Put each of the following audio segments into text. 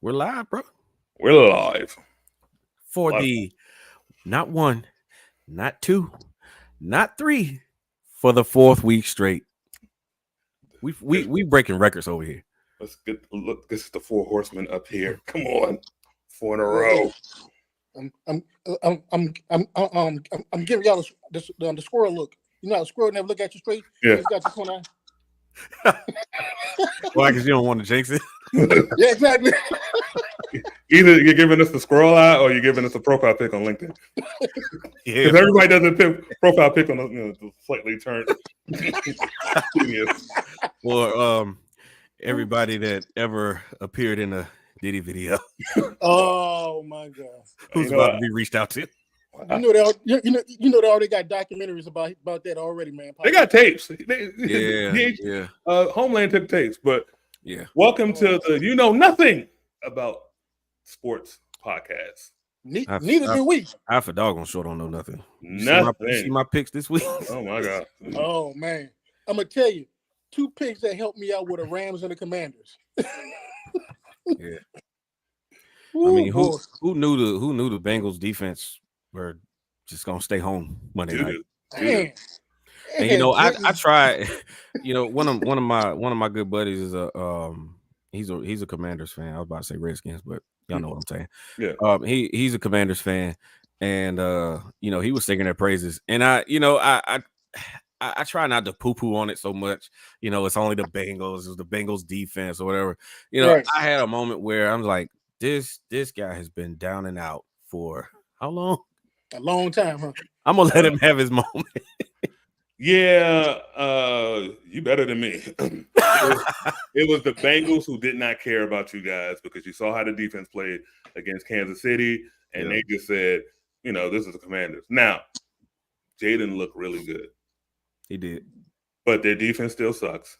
We're live, bro. We're live. For the not one, not two, not three, for the fourth week straight. We breaking records over here. Let's get look. This is the four horsemen up here. Come on, four in a row. I'm giving y'all the squirrel look. You know how the squirrel never look at you straight. Yeah. It's got your corner. Why? Because you don't want to jinx it. Yeah, exactly. Either you're giving us the squirrel eye or you're giving us a profile pic on LinkedIn. Yeah, Because everybody does a profile pic on the slightly turned. or everybody that ever appeared in a Diddy video. Oh my God! Who's about to be reached out to? You know they already got documentaries about that already, man. They got tapes. Yeah. Homeland took tapes, but yeah. Welcome to the You Know Nothing About Sports podcast. Neither do we. I for doggone sure don't know nothing. Nothing. See my picks this week? Oh my God. Oh man, I'm gonna tell you 2 picks that helped me out with the Rams and the Commanders. Yeah. I mean, who knew the Bengals defense were just gonna stay home Monday night? Man. And you know, I tried. You know, one of my good buddies is he's a Commanders fan. I was about to say Redskins, but y'all know what I'm saying. Yeah. He's a Commanders fan, and you know, he was singing their praises, and I try not to poo-poo on it so much. You know, it's only the Bengals, it's the Bengals defense or whatever. You know, right. I had a moment where I'm like, this guy has been down and out for how long? A long time, huh? I'm gonna let him have his moment. Yeah, you better than me. It was the Bengals who did not care about you guys because you saw how the defense played against Kansas City, and they just said, you know, this is the Commanders. Now, Jaden looked really good. He did. But their defense still sucks.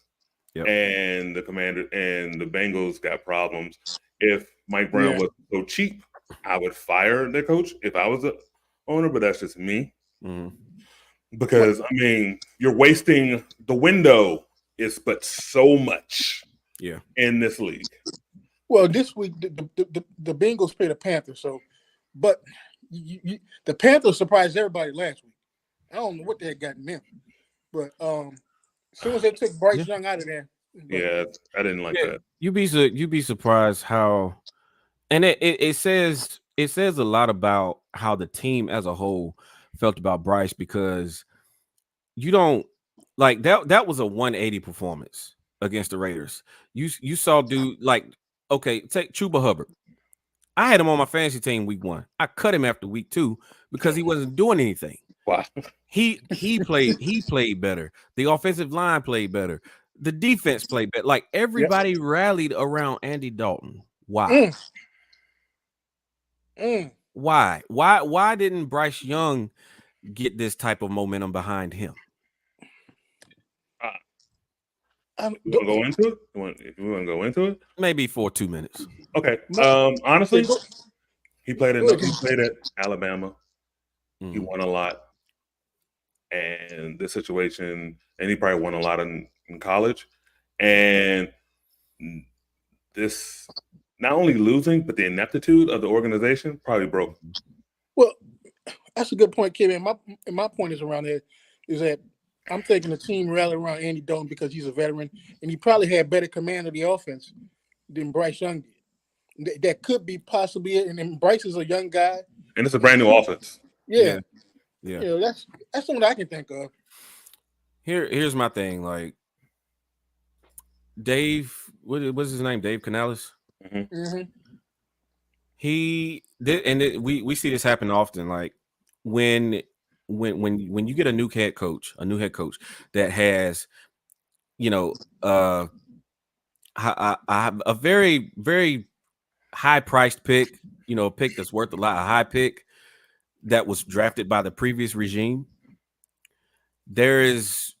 Yep. And the Bengals got problems. If Mike Brown was so cheap, I would fire their coach if I was the owner, but that's just me. Mm-hmm. Because, I mean, you're wasting the window is but so much in this league. Well, this week, the Bengals play the Panthers. But the Panthers surprised everybody last week. I don't know what they had gotten them. But as soon as they took Bryce Young out of there. Yeah, I didn't like that. You'd be surprised how – and it says a lot about how the team as a whole felt about Bryce because – you don't like that was a 180 performance against the Raiders. You saw dude like, okay, take Chuba Hubbard. I had him on my fantasy team week 1. I cut him after week 2 because he wasn't doing anything. Wow. He played better. The offensive line played better. The defense played better. Like everybody rallied around Andy Dalton. Why? Why? Why didn't Bryce Young get this type of momentum behind him? You want to go into it? If you want to go into it, maybe for 2 minutes. Okay. Honestly, he played at Alabama. He won a lot, and this situation, and he probably won a lot in college. And this, not only losing, but the ineptitude of the organization probably broke. Well, that's a good point, Kevin. And my point is around there is that I'm thinking the team rallied around Andy Dalton because he's a veteran, and he probably had better command of the offense than Bryce Young did. That could be possibly it. And Bryce is a young guy, and it's a brand new offense. Yeah. You know, that's something I can think of. Here's my thing. Like Dave, what's his name? Dave Canales. Mm-hmm. Mm-hmm. He did, and we see this happen often. Like when you get a new head coach that has, you know, a very, very high priced pick, you know, a pick that's worth a lot, a high pick that was drafted by the previous regime. There's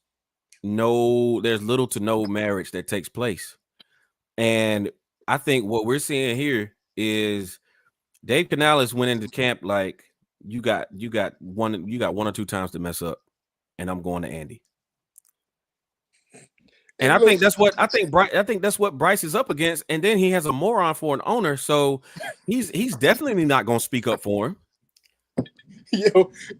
little to no marriage that takes place. And I think what we're seeing here is Dave Canales went into camp like, you got one or two times to mess up, and I'm going to Andy. And I think that's what Bryce is up against. And then he has a moron for an owner, so he's definitely not going to speak up for him.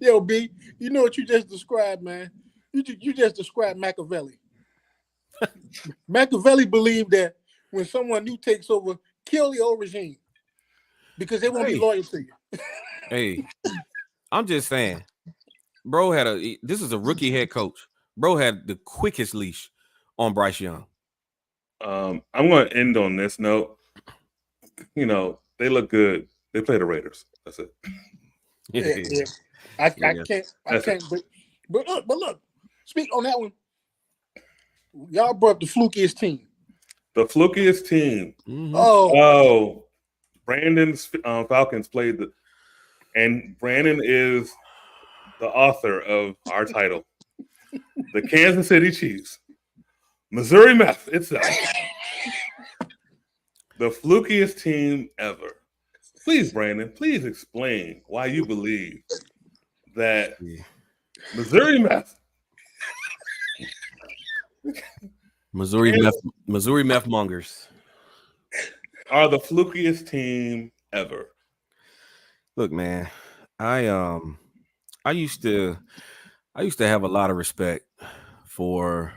Yo, B, you know what you just described, man? You just described Machiavelli. Machiavelli believed that when someone new takes over, kill the old regime because they won't be loyal to you. Hey, I'm just saying, bro this is a rookie head coach. Bro had the quickest leash on Bryce Young. I'm going to end on this note. You know, they look good. They play the Raiders. That's it. Yeah. I can't. But look. Speak on that one. Y'all brought up the flukiest team. The flukiest team. Mm-hmm. Oh, Brandon's Falcons played and Brandon is the author of our title. The Kansas City Chiefs. Missouri Meth itself. The flukiest team ever. Please, Brandon, please explain why you believe that Missouri Meth. Missouri meth mongers are the flukiest team ever. Look, man, I used to have a lot of respect for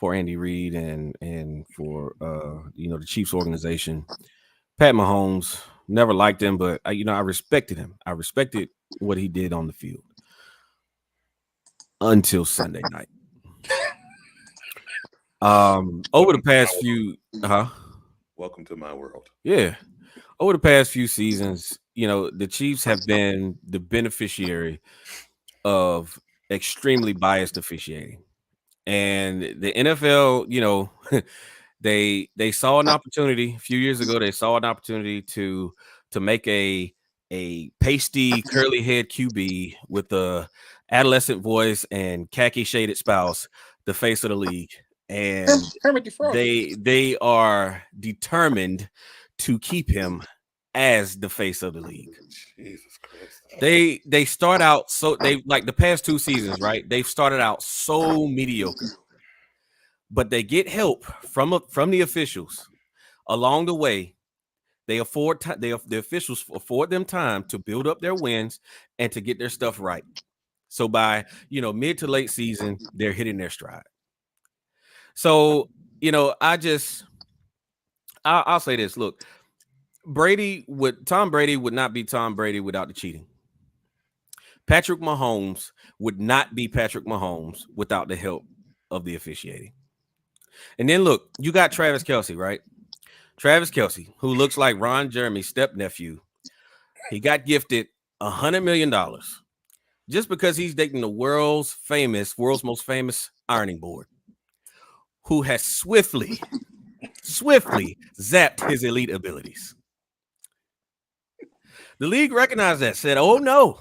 Andy Reid and for the Chiefs organization. Pat Mahomes, never liked him, but I respected him. I respected what he did on the field until Sunday night. Over the past few welcome to my world. Yeah. Over the past few seasons, the Chiefs have been the beneficiary of extremely biased officiating. And the NFL, they saw an opportunity a few years ago. They saw an opportunity to make a pasty, curly head QB with a adolescent voice and khaki shaded spouse, the face of the league. And they are determined to keep him as the face of the league. Jesus Christ. They start out like the past 2 seasons, right? They've started out so mediocre, but they get help from the officials along the way. The officials afford them time to build up their wins and to get their stuff right. So by mid to late season, they're hitting their stride. So I'll say this. Look, Tom Brady would not be Tom Brady without the cheating. Patrick Mahomes would not be Patrick Mahomes without the help of the officiating. And then look, you got Travis Kelce, right? Travis Kelce, who looks like Ron Jeremy's step-nephew. He got gifted $100 million just because he's dating the world's most famous ironing board, who has swiftly zapped his elite abilities. The league recognized that, said, oh, no,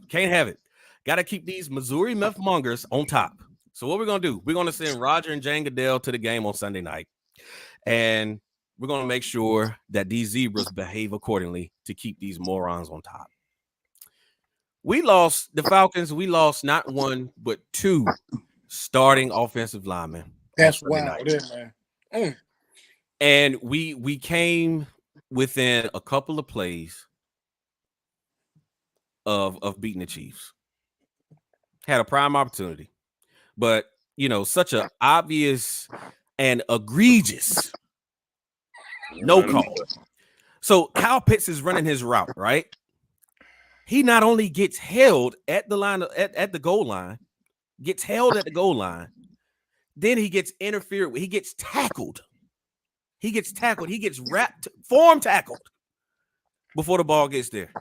can't have it. Got to keep these Missouri meth mongers on top. So what we're going to do, we're going to send Roger and Jane Goodell to the game on Sunday night, and we're going to make sure that these zebras behave accordingly to keep these morons on top. The Falcons, we lost not one, but 2 starting offensive linemen. That's wild, man. And we came within a couple of plays of beating the Chiefs. Had a prime opportunity, but such an obvious and egregious no call. So Kyle Pitts is running his route, right? He not only gets held at the line at the goal line, then he gets interfered with. He gets tackled. He gets wrapped, form tackled before the ball gets there.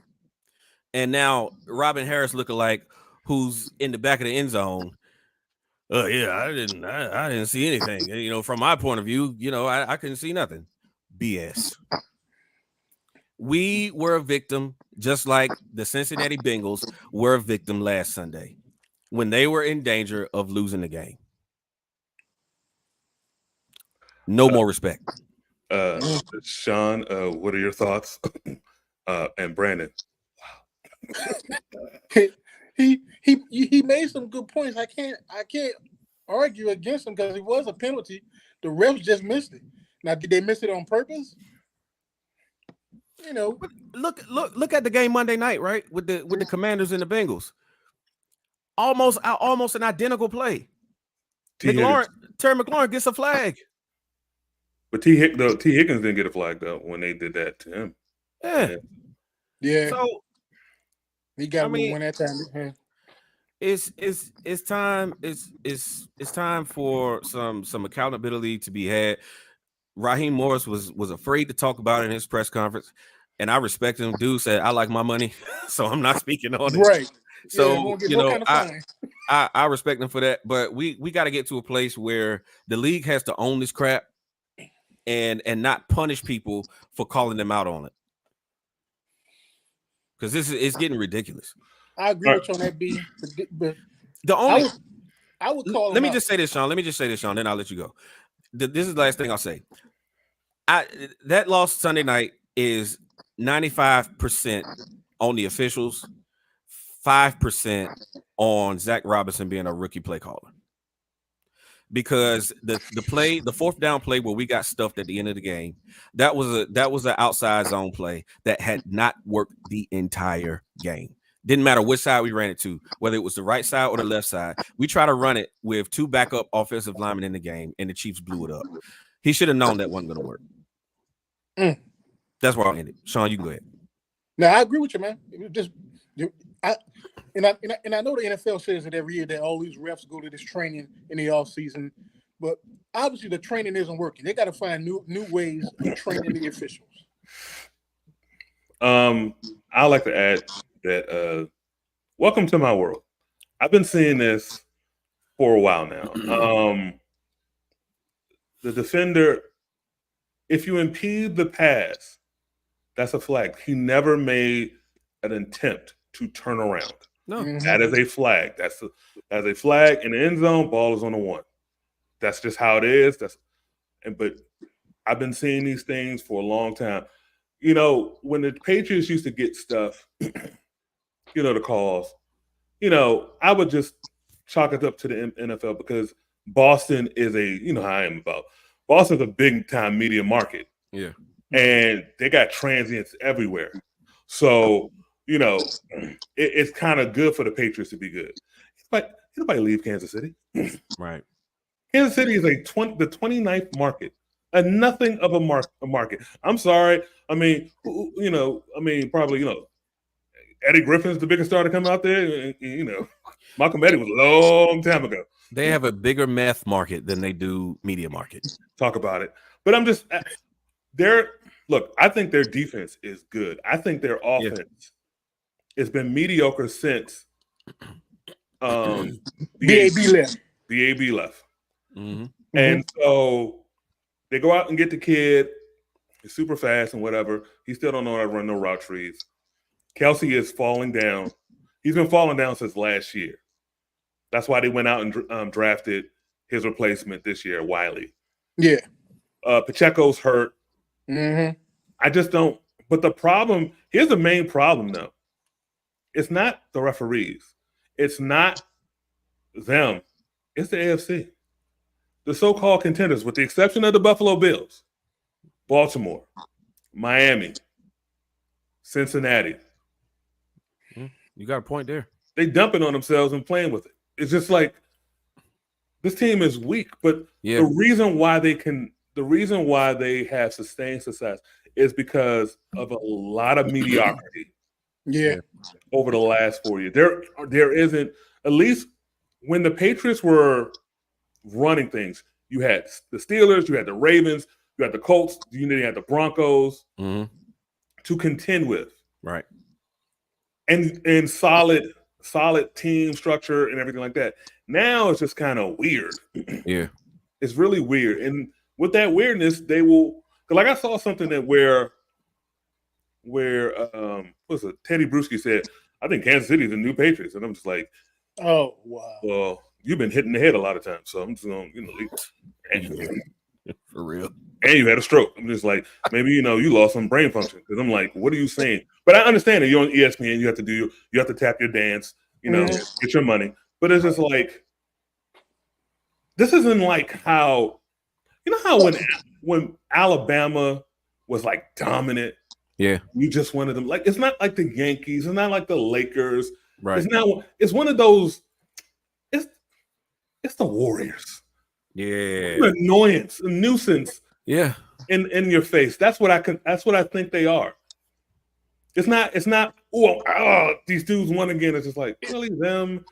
And now Robin Harris lookalike, who's in the back of the end zone. I didn't see anything. From my point of view, I couldn't see nothing. BS. We were a victim, just like the Cincinnati Bengals were a victim last Sunday when they were in danger of losing the game. No more respect. Sean, what are your thoughts? And Brandon. Wow. He made some good points. I can't argue against him because it was a penalty. The refs just missed it. Now, did they miss it on purpose? You know, But look at the game Monday night, right? With the Commanders and the Bengals. Almost an identical play. Terry McLaurin gets a flag. But T. Higgins didn't get a flag though when they did that to him. Yeah. So he got one that time. It's time. It's time for some accountability to be had. Raheem Morris was afraid to talk about it in his press conference, and I respect him. Dude said, "I like my money," so I'm not speaking on it. Right. So I respect him for that. But we got to get to a place where the league has to own this crap and not punish people for calling them out on it, because it's getting ridiculous. I agree with you on that, B. But the only I would call. Let me just say this, Sean. Then I'll let you go. This is the last thing I'll say. That loss Sunday night is 95% on the officials, 5% on Zach Robinson being a rookie play caller. Because the fourth down play where we got stuffed at the end of the game, that was an outside zone play that had not worked the entire game. Didn't matter which side we ran it to, whether it was the right side or the left side. We tried to run it with two backup offensive linemen in the game, and the Chiefs blew it up. He should have known that wasn't going to work. That's where I'll end it. Sean, you can go ahead. No, I agree with you, man. I know the NFL says it every year that all these refs go to this training in the off season, but obviously the training isn't working. They got to find new ways of training the officials. I like to add that welcome to my world. I've been seeing this for a while now. The defender, if you impede the pass, that's a flag. He never made an attempt to turn around. No, that is a flag. That's a flag in the end zone. Ball is on the 1. That's just how it is. But I've been seeing these things for a long time. You know, when the Patriots used to get stuff, the calls, I would just chalk it up to the NFL because Boston is how I am about. Boston's a big time media market. Yeah. And they got transients everywhere. So, it's kind of good for the Patriots to be good. But nobody leave Kansas City. Right. Kansas City is the 29th market. Nothing of a market. I'm sorry. I mean, probably, Eddie Griffin's the biggest star to come out there. Malcolm Eddie was a long time ago. They have a bigger meth market than they do media market. Talk about it. But I'm just I think their defense is good. I think their offense has been mediocre since BAB left. Mm-hmm. And so they go out and get the kid. He's super fast and whatever. He still don't know how to run no route trees. Kelsey is falling down. He's been falling down since last year. That's why they went out and drafted his replacement this year, Wiley. Yeah. Pacheco's hurt. Mm-hmm. I just don't. But here's the main problem, though. It's not the referees. It's not them. It's the AFC. The so-called contenders, with the exception of the Buffalo Bills, Baltimore, Miami, Cincinnati. You got a point there. They dump it on themselves and playing with it. It's just like this team is weak, but the reason why they have sustained success is because of a lot of mediocrity. Yeah. Over the last 4 years. There isn't, at least when the Patriots were running things, you had the Steelers, you had the Ravens, you had the Colts, you had the Broncos to contend with. Right. And solid team structure and everything like that. Now it's just kind of weird. Yeah. It's really weird. And with that weirdness, they will, like I saw something that where Teddy Bruschi said, I think Kansas City is the new Patriots. And I'm just like, oh, wow. Well, you've been hitting the head a lot of times. So I'm just going to, leave it. For real. And you had a stroke. I'm just like, maybe, you lost some brain function. Because I'm like, what are you saying? But I understand that you're on ESPN. You have to tap your dance, get your money. But it's just like, this isn't like how when Alabama was like dominant. Yeah. You just wanted them. Like, it's not like the Yankees. It's not like the Lakers. Right. It's not. It's one of those. It's the Warriors. Yeah. An annoyance, a nuisance. Yeah. In your face. That's what I think they are. It's not. Oh, these dudes won again. It's just like really them.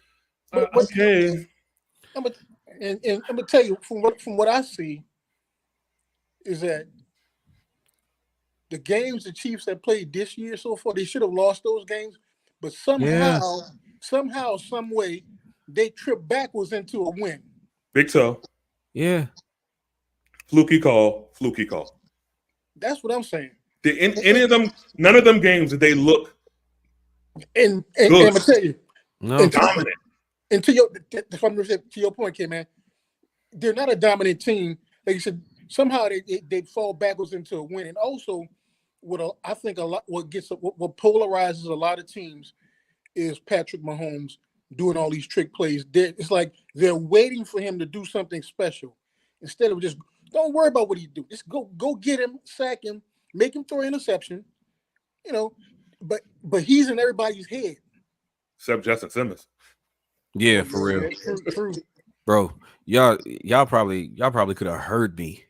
Okay. I'm gonna tell you from what I see is that the games the Chiefs have played this year so far, they should have lost those games, but somehow, some way, they tripped backwards into a win. Big toe. Yeah. Fluky call. That's what I'm saying. Did any of them? None of them games did they look and I'm gonna tell you, no, dominant. And to your point, kid, man, they're not a dominant team. Like you said, somehow they fall backwards into a win. And also, I think what polarizes a lot of teams is Patrick Mahomes doing all these trick plays. It's like they're waiting for him to do something special instead of just don't worry about what he do. Just go get him, sack him, make him throw an interception. But he's in everybody's head. Except Justin Simmons. Yeah, for real. True. Bro, y'all probably could have heard me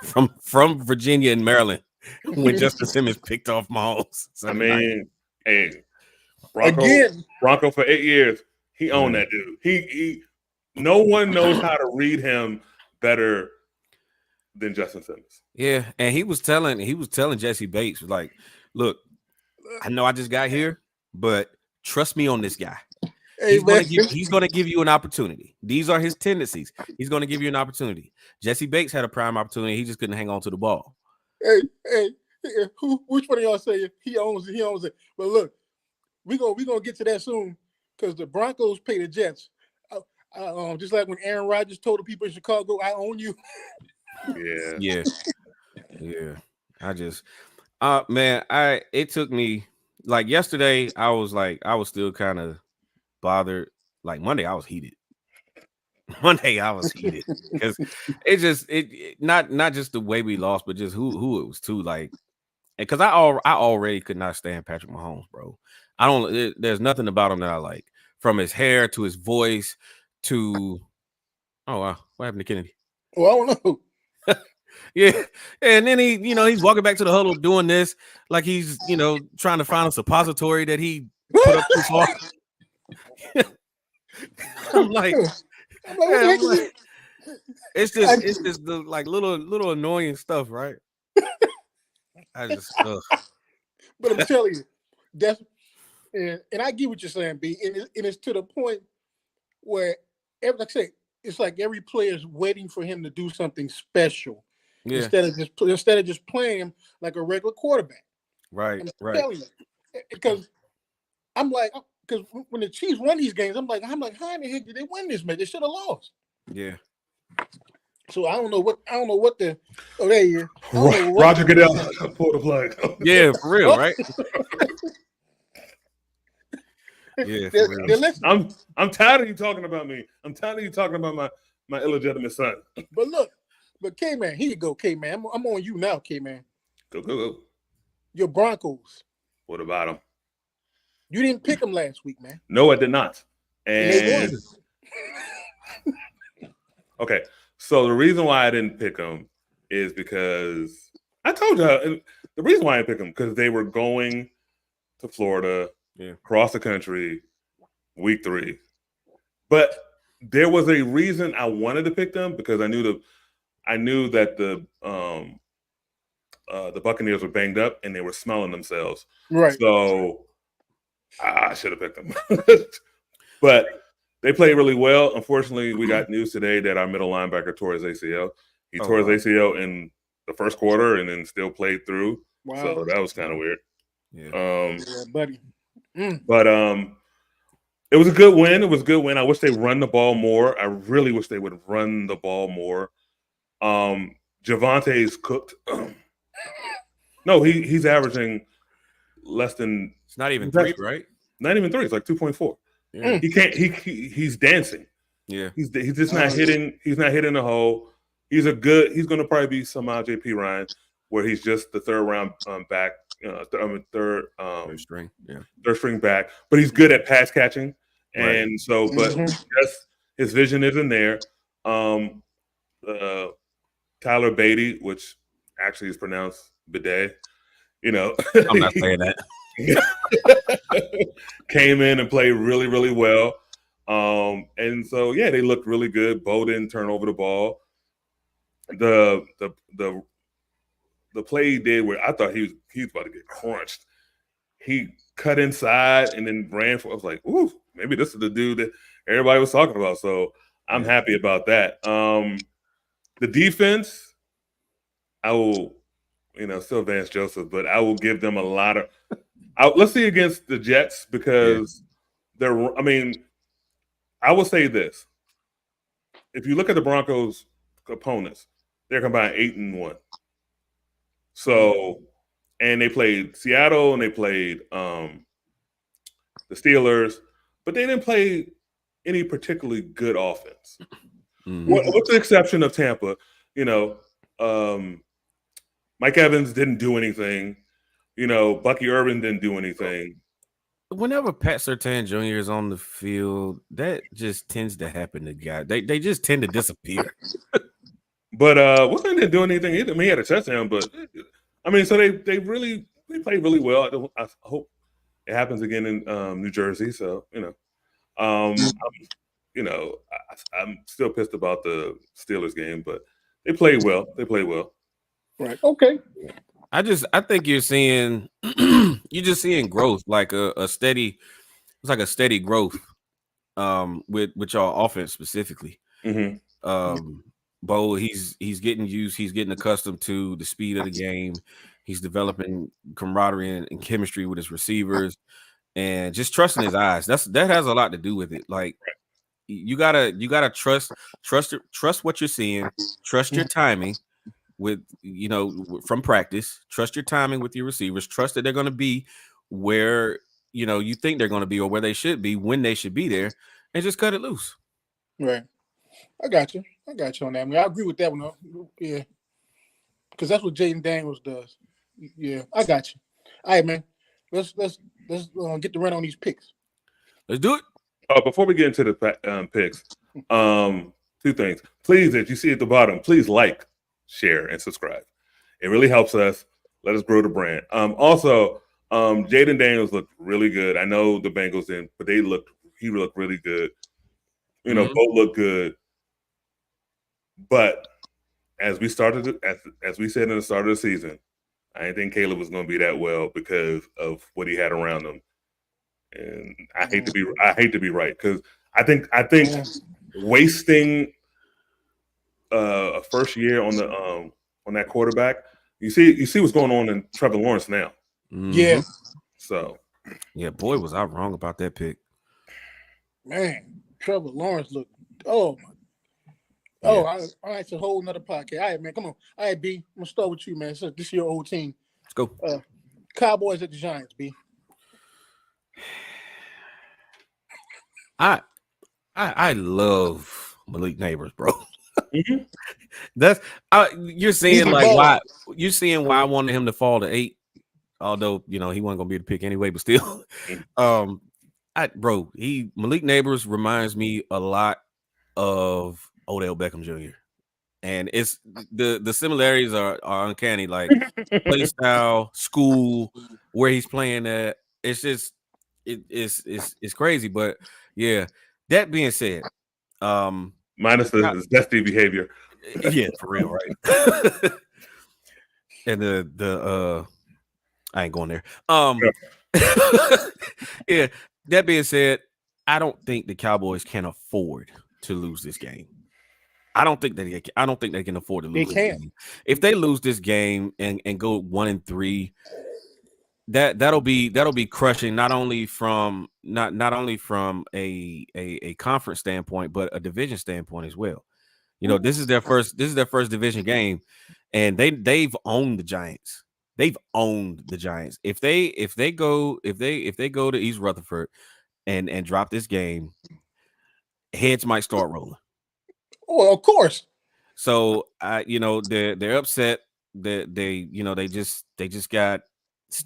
from Virginia and Maryland when Justin Simmons picked off Mahomes. I mean, hey, Bronco for 8 years, he owned that dude. He no one knows how to read him better than Justin Simmons. Yeah, and he was telling Jesse Bates, like, look, I know I just got here, but trust me on this guy. Hey, he's going to give you an opportunity. These are his tendencies. He's going to give you an opportunity. Jesse Bates had a prime opportunity. He just couldn't hang on to the ball. Hey, which one of y'all say he owns it? But look, we're gonna get to that soon because the Broncos pay the Jets. Just like when Aaron Rodgers told the people in Chicago, "I own you." Yeah. It took me like yesterday. I was still kind of bothered. Like Monday, I was heated. Because it not just the way we lost, but just who it was to. Like, because I already could not stand Patrick Mahomes, bro. There's nothing about him that I like, from his hair to his voice to wow, what happened to Kennedy? Well, I don't know. Yeah, and then he's walking back to the huddle doing this like he's trying to find a suppository that he put up too far. I'm like, it's just the like little annoying stuff, right? I just But I'm telling you, and I get what you're saying, B, and it's to the point where like I say, it's like every player is waiting for him to do something special. Yeah. Instead of just playing him like a regular quarterback. Right. I'm telling you, because I'm like, because when the Chiefs won these games, I'm like, how in the heck did they win this match? They should have lost. Yeah. So I don't know what the there you Roger Goodell pull the plug. Yeah, for real, right? Yeah, for real. I'm tired of you talking about me. I'm tired of you talking about my illegitimate son. But K-Man, here you go, K-Man. I'm on you now, K-Man. Go. Your Broncos. What about them? You didn't pick them last week, man. No, I did not. And they won. Okay, so the reason why I didn't pick them is because I told you the reason why I picked them because they were going to Florida, across the country, week 3. But there was a reason I wanted to pick them because I knew that the Buccaneers were banged up and they were smelling themselves. Right. So I should have picked them. But they played really well. Unfortunately, we got news today that our middle linebacker tore his ACL. He tore his ACL in the first quarter and then still played through. Wow. So that was kind of weird. Yeah, buddy. But it was a good win. I wish they run the ball more. I really wish they would run the ball more. Javante's cooked. No, he's averaging less than. It's not even 3, right? Not even 3. It's like 2.4. Yeah. He can't. He's dancing. Yeah. He's just not hitting. He's not hitting the hole. He's He's going to probably be somehow JP Ryan, where he's just the third round back, third string. Yeah. third string back. But he's good at pass catching, Right. and so but just his vision isn't there. Tyler Beatty, which actually is pronounced bidet, I'm not saying that. came in and played really, really well. And so yeah, they looked really good. Bo didn't turn over the ball. The play he did where I thought he was about to get crunched. He cut inside and then ran for. I was like, ooh, maybe this is the dude that everybody was talking about. So I'm happy about that. The defense, I will, still Vance Joseph, but I will give them a lot of. Let's see against the Jets because they're. I mean, I will say this: if you look at the Broncos' opponents, they're combined 8-1. So, and they played Seattle and they played the Steelers, but they didn't play any particularly good offense. With the exception of Tampa, Mike Evans didn't do anything. Bucky Irvin didn't do anything. Whenever Pat Surtain Jr. is on the field, that just tends to happen to guys. They just tend to disappear. But Wilson didn't do anything either. I mean, he had a touchdown, but I mean, so they played really well. I hope it happens again in New Jersey. So I'm still pissed about the Steelers game, but they played well. Right. Okay. I think you're seeing growth, like a steady. It's like a steady growth. With y'all offense specifically. Bo, he's getting used. He's getting accustomed to the speed of the game. He's developing camaraderie and chemistry with his receivers, and just trusting his eyes. That has a lot to do with it. Like you gotta trust what you're seeing. Trust your timing with from practice. Trust your timing with your receivers. Trust that they're going to be where you think they're going to be or where they should be when they should be there, and just cut it loose. Right. I got you on that. I mean, I agree with that one. Yeah, because that's what Jaden Daniels does. Yeah, I got you. All right, man. Let's get the run on these picks. Let's do it. Before we get into the picks, two things. Please, as you see at the bottom, please like, share, and subscribe. It really helps us. Let us grow the brand. Also, Jaden Daniels looked really good. I know the Bengals didn't, but he looked really good. Both looked good. But as we started, as we said in the start of the season, I didn't think Caleb was going to be that well because of what he had around him. And I hate to be right because I think wasting a first year on that quarterback. You see what's going on in Trevor Lawrence now. Yeah. So yeah, boy, was I wrong about that pick. Man, Trevor Lawrence looked. Oh my. Oh, yeah. All right, it's a whole nother podcast. All right, man, come on. All right, B, I'm gonna start with you, man. So this is your old team. Let's go. Cowboys at the Giants, B. I love Malik Neighbors, bro. You're seeing why I wanted him to fall to 8, although he wasn't gonna be the pick anyway, but still, Malik Neighbors reminds me a lot of Odell Beckham Jr. And it's the similarities are uncanny, like play style, school, where he's playing at. It's just it's crazy, but yeah. That being said, minus the zesty behavior. Yeah, for real, right? And the I ain't going there. Yeah. That being said, I don't think the Cowboys can afford to lose this game. I don't think they can afford to lose this game. If they lose this game and go 1-3, that'll be crushing not only from a conference standpoint, but a division standpoint as well. This is their first division game, and they've owned the Giants. They've owned the Giants. If they go to East Rutherford and drop this game, heads might start rolling. Oh, of course. So they're upset that they just got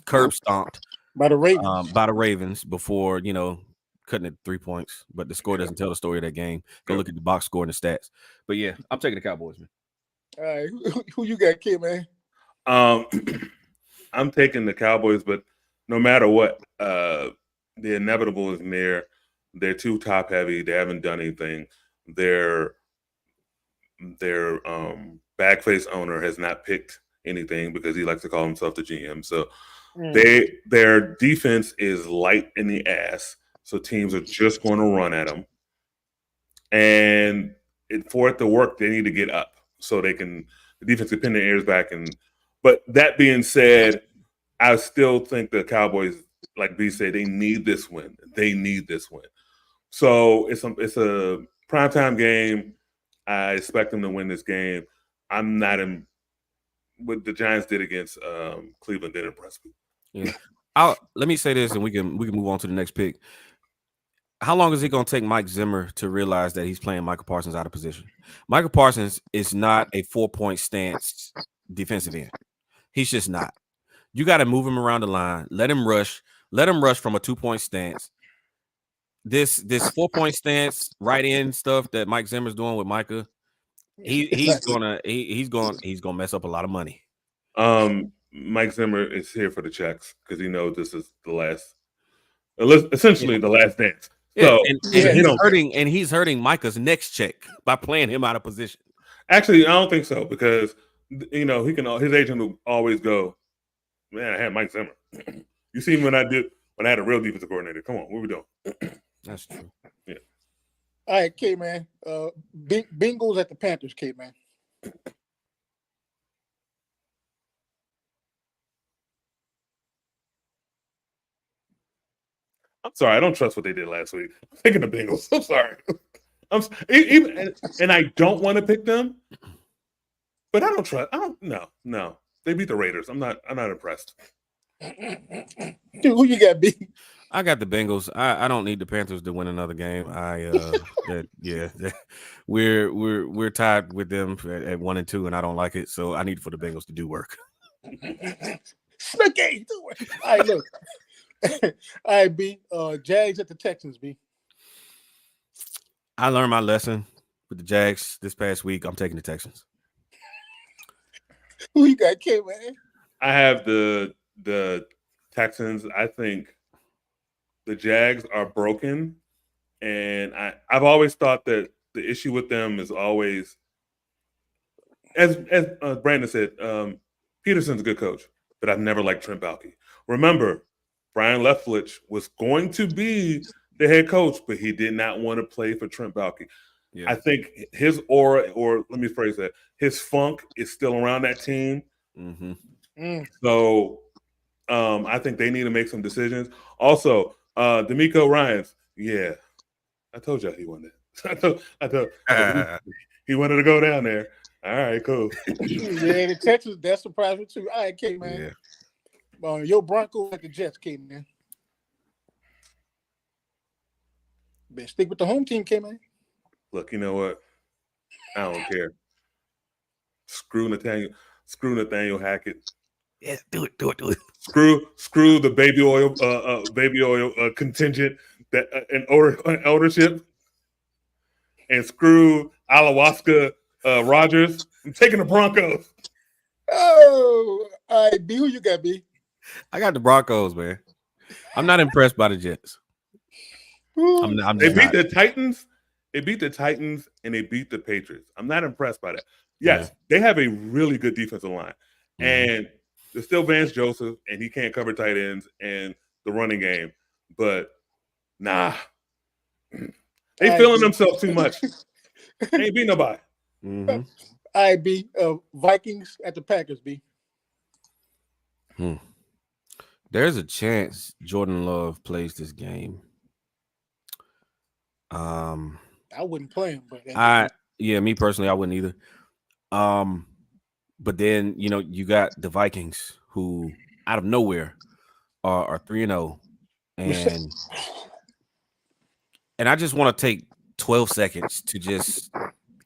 curb stomped By the Ravens. by the Ravens before cutting it 3 points. But the score doesn't tell the story of that game. Go look at the box score and the stats. But yeah, I'm taking the Cowboys, man. All right, who you got, kid, man? I'm taking the Cowboys, but no matter what, the inevitable is near. They're too top heavy. They haven't done anything. Their bagface owner has not picked anything because he likes to call himself the GM. So their defense is light in the ass. So teams are just going to run at them. And for it to work, they need to get up so the defense can pin their ears back. But that being said, I still think the Cowboys, like B said, they need this win. They need this win. So it's a primetime game. I expect them to win this game. I'm not in what the Giants did against Cleveland didn't impress me. Yeah. Let me say this, and we can move on to the next pick. How long is it going to take Mike Zimmer to realize that he's playing Michael Parsons out of position? Michael Parsons is not a 4-point stance defensive end. He's just not. You got to move him around the line. Let him rush. Let him rush from a 2-point stance. This 4-point stance right in stuff that Mike Zimmer's doing with Micah, he's gonna mess up a lot of money. Mike Zimmer is here for the checks because he knows this is essentially the last dance. So he's hurting Micah's next check by playing him out of position. Actually, I don't think so because his agent will always go, man, I had Mike Zimmer. You see when I had a real defensive coordinator. Come on, what we doing? That's true. Yeah. All right, K man. Bengals at the Panthers, K man. I'm sorry, I don't trust what they did last week. I'm picking the Bengals. I'm sorry. And I don't want to pick them, but I don't trust. No. They beat the Raiders. I'm not impressed. Dude, who you got, B? I got the Bengals. I don't need the Panthers to win another game. We're tied with them at 1 and 2, and I don't like it. So I need for the Bengals to do work. Snooky, do work. All right, look. All right, B. Jags at the Texans, B. I learned my lesson with the Jags this past week. I'm taking the Texans. Who you got, K man? I have the Texans. I think the Jags are broken, and I've always thought that the issue with them is always, as Brandon said, Peterson's a good coach, but I've never liked Trent Baalke. Remember, Brian Leftwich was going to be the head coach, but he did not want to play for Trent Baalke. Yeah. I think his aura, or let me phrase that, his funk is still around that team. Mm-hmm. So I think they need to make some decisions. Also, D'Amico Ryans, yeah, I told y'all he wanted it. I thought he wanted to go down there. All right, cool. Yeah, the Texans, that's surprising too. All right, K man. Yeah. Your Broncos at the Jets, K man. Better stick with the home team, K man. Look, you know what? I don't care. Screw Nathaniel Hackett. Yeah, do it. Screw the baby oil contingent that and ownership, and screw Alawaska Rogers. I'm taking the Broncos. Oh, all right, B. Who you got, B? I got the Broncos, man. I'm not impressed by the Jets. They beat the Titans. They beat the Titans and they beat the Patriots. I'm not impressed by that. Yes, they have a really good defensive line, and there's still Vance Joseph, and he can't cover tight ends and the running game. But nah, they feeling themselves too much. They ain't beat nobody. All right, B. Vikings at the Packers, B. There's a chance Jordan Love plays this game. I wouldn't play him, but me personally, I wouldn't either. But then you got the Vikings who out of nowhere are 3-0, and I just want to take 12 seconds to just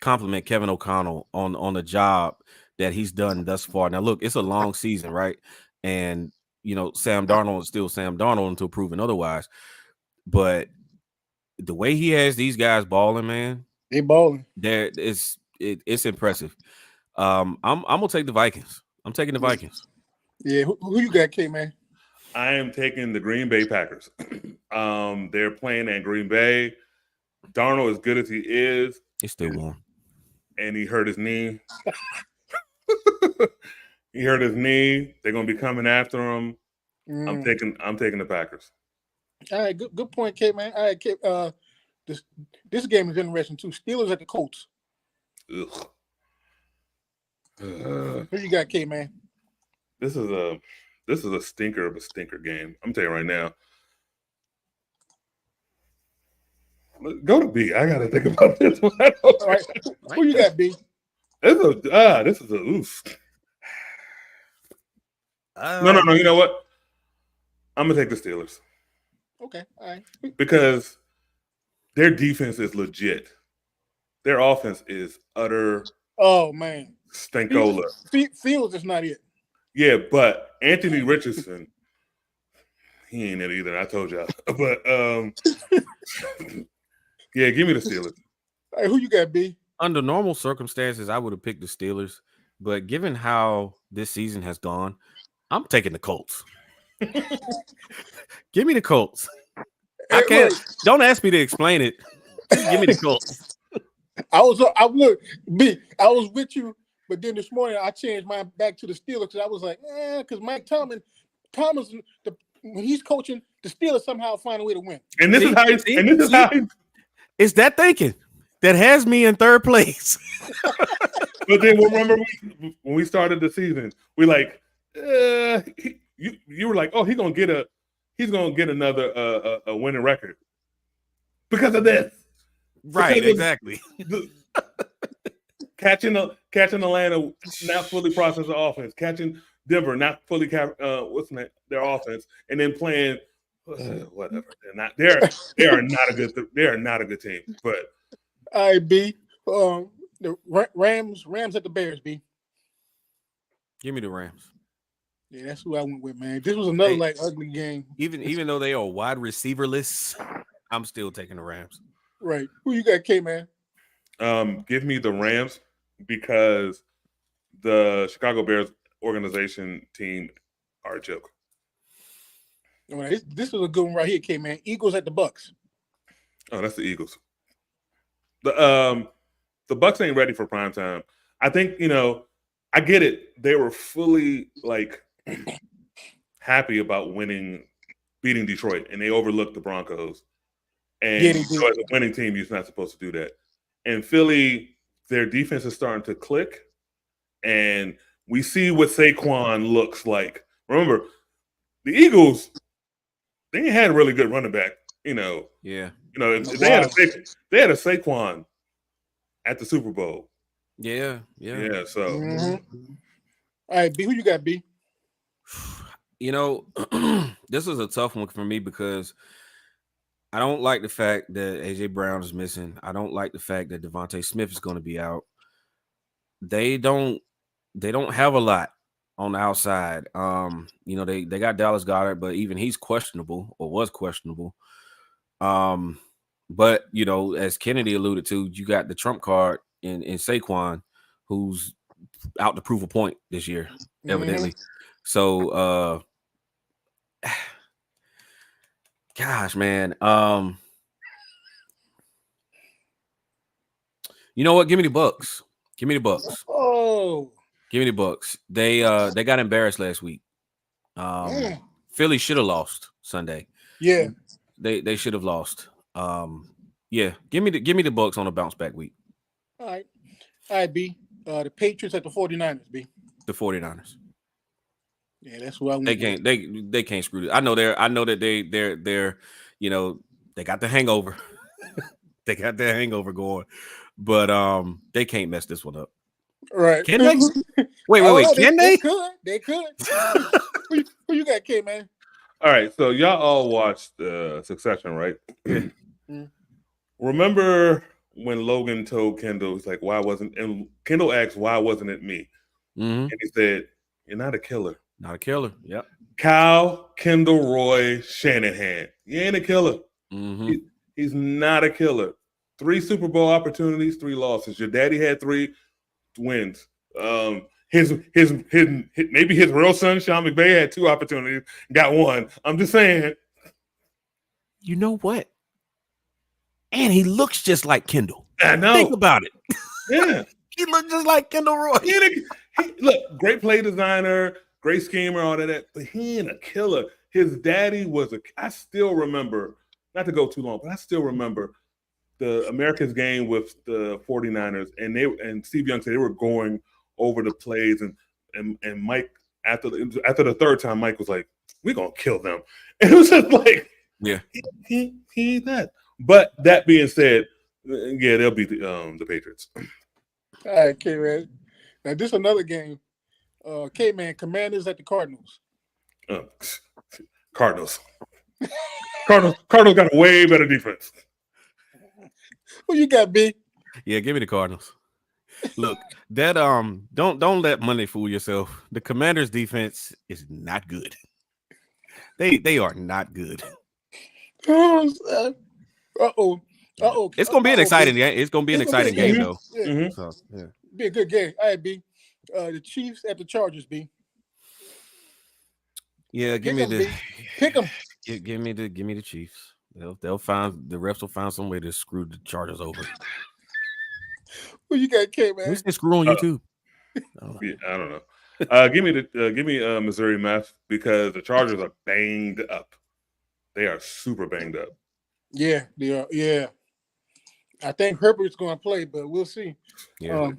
compliment Kevin O'Connell on the job that he's done thus far. Now, look, it's a long season, right? And Sam Darnold is still Sam Darnold until proven otherwise. But the way he has these guys balling, man, they balling. It's impressive. I'm gonna take the Vikings. I'm taking the Vikings. Yeah, who you got, K man? I am taking the Green Bay Packers. They're playing at Green Bay. Darnold, as good as he is, It's still warm, and he hurt his knee. He hurt his knee. They're gonna be coming after him. I'm taking the Packers. All right, good point, K man. All right, K, this game is interesting too. Steelers at the Colts. Ugh. Who you got, K man? This is a stinker of a stinker game. I'm telling you right now. Go to B. I gotta think about this one. All right, who you got, B? This is a oof. No. You know what? I'm gonna take the Steelers. Okay, all right. Because their defense is legit. Their offense is utter. Oh man, stinkola. Fields is not it. Yeah, but Anthony Richardson, he ain't it either. I told y'all. But yeah, give me the Steelers. All right, who you got, B? Under normal circumstances, I would have picked the Steelers, but given how this season has gone, I'm taking the Colts. Give me the Colts. I can't. Don't ask me to explain it. Just give me the Colts. I was with you, but then this morning I changed mine back to the Steelers because I was like, because Mike Thomas, when he's coaching, the Steelers somehow find a way to win. And this is how it's that thinking that has me in third place. But then remember when we started the season, we like you were like, oh, he's gonna get another a winning record because of this. Right, because exactly. Catching Atlanta, not fully processed the offense. Catching Denver, not fully their offense, and then playing whatever. They are not a good team. But all right, B. The Rams at the Bears, B. Give me the Rams. Yeah, that's who I went with, man. This was another ugly game. Even though they are wide receiverless, I'm still taking the Rams. Right. Who you got, K man? Give me the Rams because the Chicago Bears organization team are a joke. All right, this is a good one right here, K man. Eagles at the Bucks. Oh, that's the Eagles. The Bucks ain't ready for prime time. I think I get it. They were fully happy about beating Detroit, and they overlooked the Broncos. And as a winning team, you're not supposed to do that. And Philly, their defense is starting to click, and we see what Saquon looks like. Remember, the Eagles, they ain't had a really good running back. Yeah. They had a Saquon at the Super Bowl. Yeah. So, all right, B. Who you got, B? This is a tough one for me because I don't like the fact that AJ Brown is missing. I don't like the fact that Devontae Smith is going to be out. They don't have a lot on the outside. They got Dallas Goedert, but even he's questionable or was questionable. But as Kennedy alluded to, you got the trump card in Saquon, who's out to prove a point this year, evidently. So gosh, man. You know what? Give me the Bucks. Oh. Give me the Bucks. They got embarrassed last week. Philly should have lost Sunday. Yeah. They should have lost. Yeah. Give me the Bucks on a bounce back week. All right, B. The Patriots at the 49ers, B. The 49ers. Yeah, that's what I want. They can't screw it. I know that they're they got the hangover. They got that hangover going. But they can't mess this one up. Right. Can they? Wait. Can they? They could. Who you got, K, man? All right. So y'all all watched Succession, right? Remember when Logan told Kendall, he's like, why wasn't, and Kendall asked, why wasn't it me? Mm-hmm. And he said, you're not a killer. Not a killer. Yep. Kyle, Kendall, Roy, Shanahan. You ain't a killer. Mm-hmm. He's not a killer. 3 Super Bowl opportunities, 3 losses. Your daddy had 3 wins. His maybe his real son, Sean McVay, had 2 opportunities, got 1. I'm just saying. You know what? And he looks just like Kendall. I know. Think about it. Yeah. He looked just like Kendall Roy. Look, great play designer, great schemer, all of that, but he ain't a killer. His daddy was I still remember, not to go too long, but I still remember the Americans game with the 49ers, and Steve Young said they were going over the plays, and Mike, after the third time, Mike was like, we're gonna kill them. And it was just like, yeah, he ain't that. But that being said, yeah, they'll beat the Patriots. All right, K-Man. Now, this is another game. K-Man, Commanders at the Cardinals. Cardinals. Cardinals got a way better defense. Who you got, B? Yeah, give me the Cardinals. Look, that don't let money fool yourself. The Commanders' defense is not good. They are not good. Uh-oh. It's gonna be an exciting game. It's gonna be an exciting game, though. Yeah. Mm-hmm. So, yeah. Be a good game. All right, B. The Chiefs at the Chargers, B. Yeah, give me the pick them. Give me the Chiefs. They'll find the refs will find some way to screw the Chargers over. Who you got, K, man? Who's screw on YouTube? Yeah, I don't know. Give me Missouri Meth, because the Chargers are banged up. They are super banged up. Yeah, they are. Yeah, I think Herbert's going to play, but we'll see. Yeah. All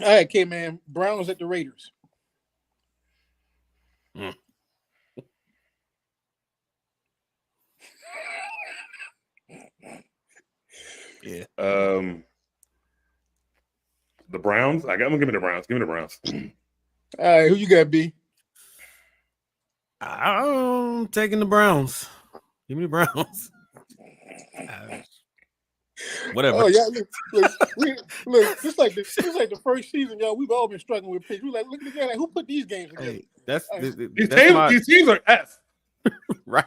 right, K, man. Browns at the Raiders. Yeah. The Browns. I'm gonna give me the Browns. Give me the Browns. All right, who you got, B? I'm taking the Browns. Give me the Browns. Whatever. Oh yeah, look. This like the first season, y'all. We've all been struggling with picks. We like, look at the guy. Like, who put these games together? Hey, that's these teams are F. Right.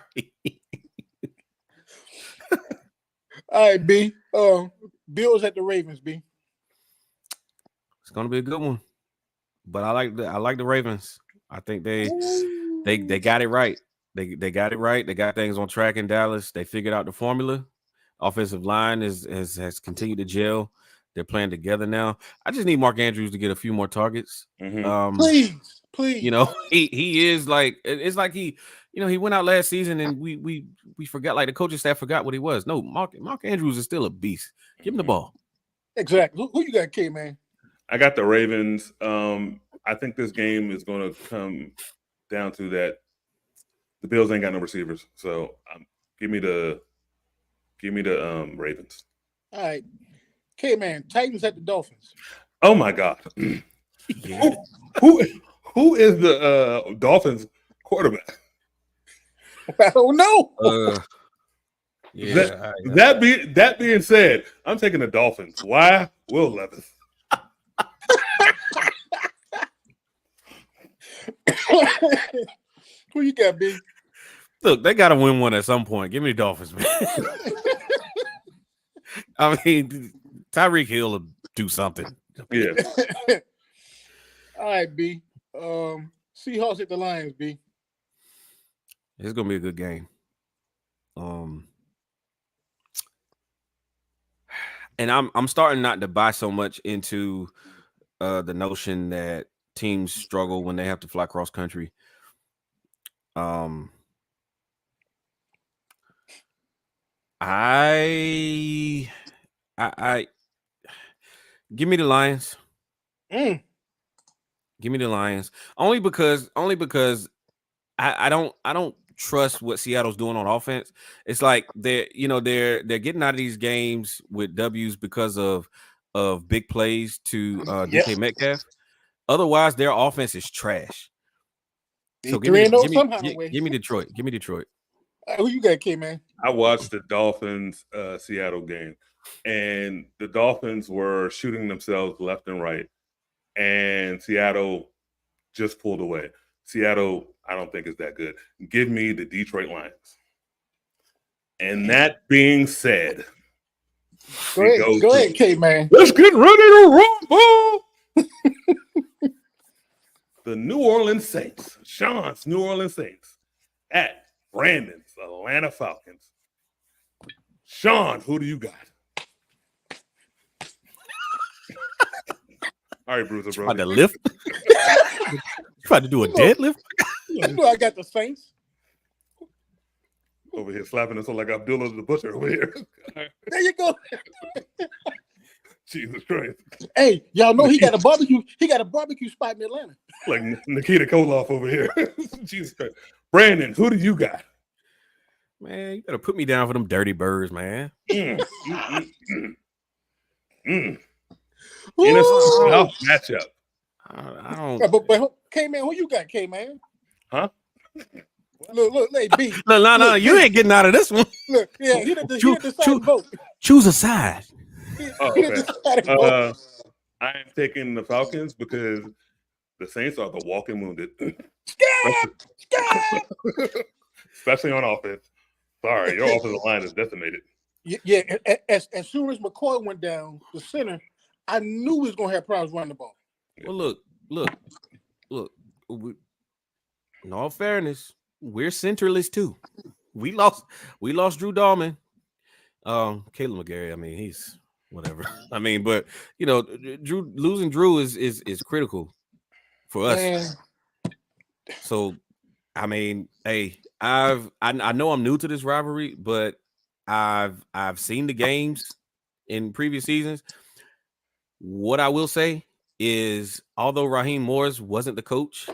All right, B. Bills at the Ravens, B. It's gonna be a good one. But I like the Ravens. I think they got it right. They got it right. They got things on track in Dallas. They figured out the formula. Offensive line has continued to gel. They're playing together now. I just need Mark Andrews to get a few more targets. Mm-hmm. Please. You know, he is like, it's like he went out last season and we forgot, like the coaching staff forgot what he was. No, Mark Andrews is still a beast. Give him the ball. Exactly. Who you got, K, man? I got the Ravens. I think this game is going to come down to that. The Bills ain't got no receivers, so give me the Ravens. All right, K, man. Titans at the Dolphins. Oh my God. Yeah. Who is the Dolphins quarterback? I don't know. Yeah. That being said, I'm taking the Dolphins. Why? Will Levis. Who you got, B? Look, they got to win one at some point. Give me the Dolphins, man. I mean, Tyreek Hill will do something. Yeah. All right, B. Seahawks at the Lions, B. It's gonna be a good game. And I'm starting not to buy so much into the notion that teams struggle when they have to fly cross country. I give me the Lions. Give me the Lions. Only because I don't trust what Seattle's doing on offense. It's like they're getting out of these games with W's because of big plays to DK Metcalf. Otherwise, their offense is trash. So give me Detroit. Give me Detroit. All Who you got, K-Man? I watched the Dolphins Seattle game, and the Dolphins were shooting themselves left and right, and Seattle just pulled away. Seattle, I don't think is that good. Give me the Detroit Lions. And that being said, Go ahead, K-Man. let's get ready to rumble. The New Orleans Saints, Sean's New Orleans Saints, at Brandon's Atlanta Falcons. Sean, who do you got? All right, Bruiser, bro. Trying to lift. Trying to do a deadlift. You know I got the Saints. Over here slapping us like Abdullah the Butcher over here. There you go. Jesus Christ. Hey, y'all know he got a barbecue. He got a barbecue spot in Atlanta. Like Nikita Koloff over here. Jesus Christ. Brandon, who do you got? Man, you better put me down for them dirty birds, man. NFC South matchup. I don't. But K-Man, who you got, K-Man? Huh? Look, hey, B. No, you ain't getting out of this one. Look, yeah, he didn't decide vote. Choose a side. Okay. I am taking the Falcons because the Saints are the walking wounded. Especially on offense. Sorry, your offensive line is decimated. Yeah, as soon as McCoy went down, the center, I knew he was going to have problems running the ball. Well, look. In all fairness, we're centralists too. We lost Drew Dahlman. Caleb McGarry, I mean, he's whatever. I mean, but you know, losing Drew is critical for us. Man. So, I mean, hey, I know I'm new to this rivalry, but I've seen the games in previous seasons. What I will say is, although Raheem Morris wasn't the coach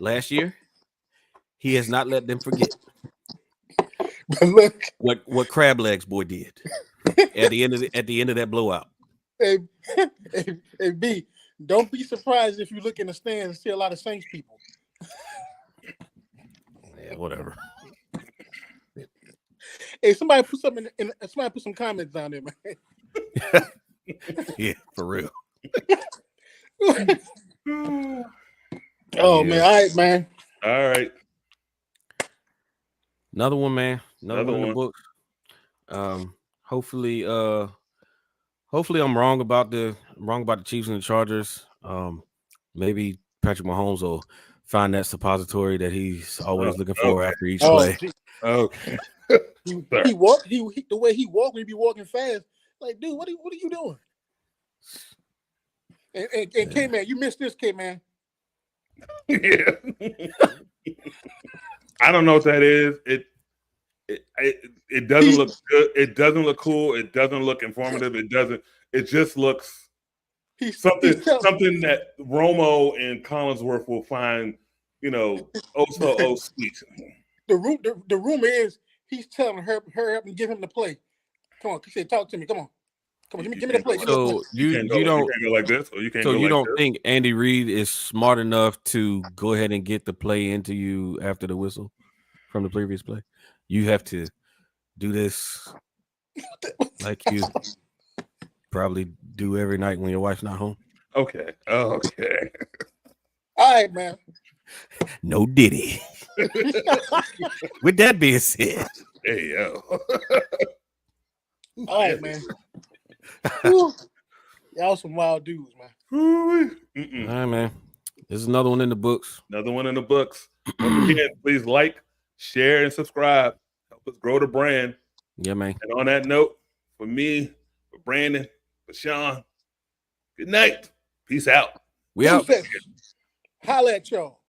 last year, he has not let them forget what Crab Legs boy did at the end of that blowout. Hey, B, don't be surprised if you look in the stands and see a lot of Saints people. Yeah, whatever. Hey, somebody put something somebody put some comments down there, man. Yeah, for real. Oh man, all right, man. All right. Another one, man. Another one in the one. book. Hopefully I'm wrong about the Chiefs and the Chargers. Maybe Patrick Mahomes will find that suppository that he's always looking for after each play. Okay. He walked. He the way he walked, he be walking fast. Like, dude, what are you doing? And K-Man, you missed this, K-Man. Yeah. I don't know what that is. It doesn't look good. It doesn't look cool. It doesn't look informative. It just looks something that Romo and Collinsworth will find, so sweet. The rumor is he's telling her up and give him the play. Come on, he said, talk to me. Come on, give me the play. So you can't go like this, or you can't. So go you like don't this. think Andy Reid is smart enough to go ahead and get the play into you after the whistle from the previous play? You have to do this like you probably do every night when your wife's not home. Okay. Okay. All right, man. No Diddy. With that being said, hey yo. All right, man. Y'all some wild dudes, man. All right, man. This is another one in the books. Another one in the books. Once again, please like, share, and subscribe. Help us grow the brand. Yeah, man. And on that note, for me, for Brandon, for Sean, good night. Peace out. We out. Holla at y'all.